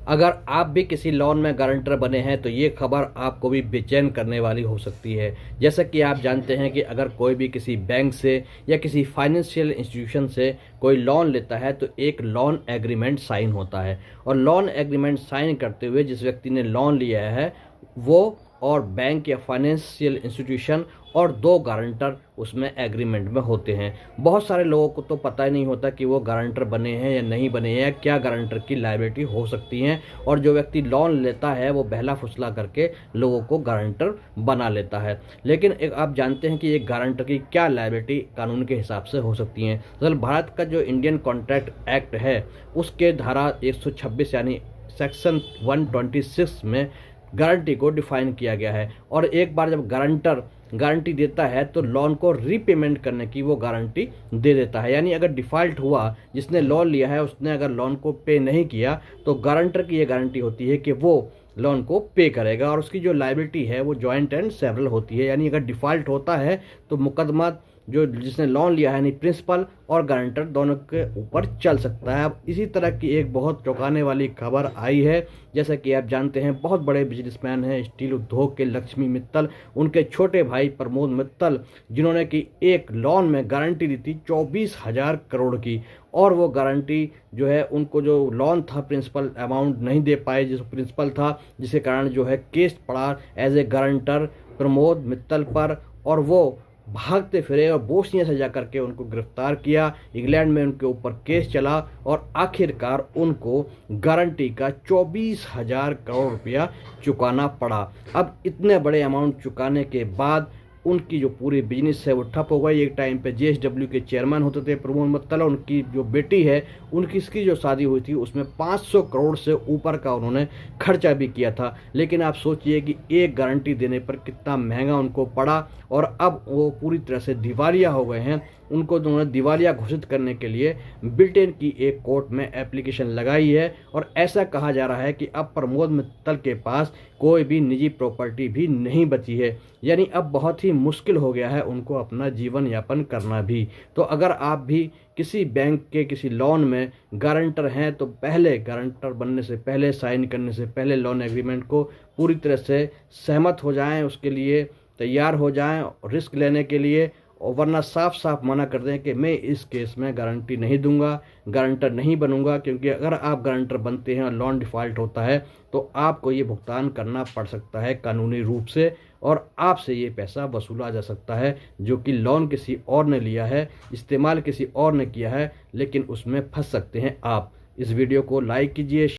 अगर आप भी किसी लोन में गारंटर बने हैं तो ये खबर आपको भी बेचैन करने वाली हो सकती है। जैसा कि आप जानते हैं कि अगर कोई भी किसी बैंक से या किसी फाइनेंशियल इंस्टीट्यूशन से कोई लोन लेता है तो एक लोन एग्रीमेंट साइन होता है, और लोन एग्रीमेंट साइन करते हुए जिस व्यक्ति ने लोन लिया है वो और बैंक या फाइनेंशियल इंस्टीट्यूशन और दो गारंटर उसमें एग्रीमेंट में होते हैं। बहुत सारे लोगों को तो पता ही नहीं होता कि वो गारंटर बने हैं या नहीं बने हैं, क्या गारंटर की लायबिलिटी हो सकती हैं, और जो व्यक्ति लोन लेता है वो बहला फुसला करके लोगों को गारंटर बना लेता है। लेकिन एक आप जानते हैं कि एक गारंटर की क्या लायबिलिटी कानून के हिसाब से हो सकती हैं। दरअसल भारत का जो इंडियन कॉन्ट्रैक्ट एक्ट है उसके धारा 126 यानी सेक्शन 126 में गारंटी को डिफाइन किया गया है, और एक बार जब गारंटर गारंटी देता है तो लोन को रीपेमेंट करने की वो गारंटी दे देता है। यानी अगर डिफ़ॉल्ट हुआ, जिसने लोन लिया है उसने अगर लोन को पे नहीं किया तो गारंटर की ये गारंटी होती है कि वो लोन को पे करेगा, और उसकी जो लायबिलिटी है वो जॉइंट एंड सेवरल होती है। यानी अगर डिफ़ॉल्ट होता है तो मुकदमा जो जिसने लोन लिया है यानी प्रिंसिपल और गारंटर दोनों के ऊपर चल सकता है। अब इसी तरह की एक बहुत चौंकाने वाली खबर आई है। जैसा कि आप जानते हैं बहुत बड़े बिजनेसमैन हैं स्टील उद्योग के लक्ष्मी मित्तल, उनके छोटे भाई प्रमोद मित्तल, जिन्होंने कि एक लोन में गारंटी दी थी 24,000 करोड़ की, और वो गारंटी जो है उनको जो लोन था प्रिंसिपल अमाउंट नहीं दे पाए जिस प्रिंसिपल था, जिसके कारण जो है केस पड़ा as a guarantor Pramod Mittal पर, और वो भागते फिरे और बोसियां सजा करके उनको गिरफ्तार किया। इंग्लैंड में उनके ऊपर केस चला और आखिरकार उनको गारंटी का 24,000 करोड़ रुपया चुकाना पड़ा। अब इतने बड़े अमाउंट चुकाने के बाद उनकी जो पूरी बिजनेस है वो ठप हो गई। एक टाइम पे जेएसडब्ल्यू के चेयरमैन होते थे प्रमोद मित्तल, उनकी जो बेटी है उनकी इसकी जो शादी हुई थी उसमें 500 करोड़ से ऊपर का उन्होंने खर्चा भी किया था। लेकिन आप सोचिए कि एक गारंटी देने पर कितना महंगा उनको पड़ा, और अब वो पूरी तरह से दिवालिया हो गए हैं। उनको उन्होंने दिवालिया घोषित करने के लिए ब्रिटेन की एक कोर्ट में एप्लीकेशन लगाई है, और ऐसा कहा जा रहा है कि अब प्रमोद मित्तल के पास कोई भी निजी प्रॉपर्टी भी नहीं बची है। यानी अब बहुत ही मुश्किल हो गया है उनको अपना जीवन यापन करना भी। तो अगर आप भी किसी बैंक के किसी लोन में गारंटर हैं तो पहले गारंटर बनने से पहले, साइन करने से पहले लोन एग्रीमेंट को पूरी तरह से सहमत हो जाएं, उसके लिए तैयार हो जाएं रिस्क लेने के लिए, और वरना साफ साफ मना कर दें कि मैं इस केस में गारंटी नहीं दूंगा, गारंटर नहीं बनूंगा। क्योंकि अगर आप गारंटर बनते हैं और लोन डिफ़ॉल्ट होता है तो आपको ये भुगतान करना पड़ सकता है कानूनी रूप से, और आपसे ये पैसा वसूला जा सकता है जो कि लोन किसी और ने लिया है, इस्तेमाल किसी और ने किया है, लेकिन उसमें फंस सकते हैं आप। इस वीडियो को लाइक कीजिए।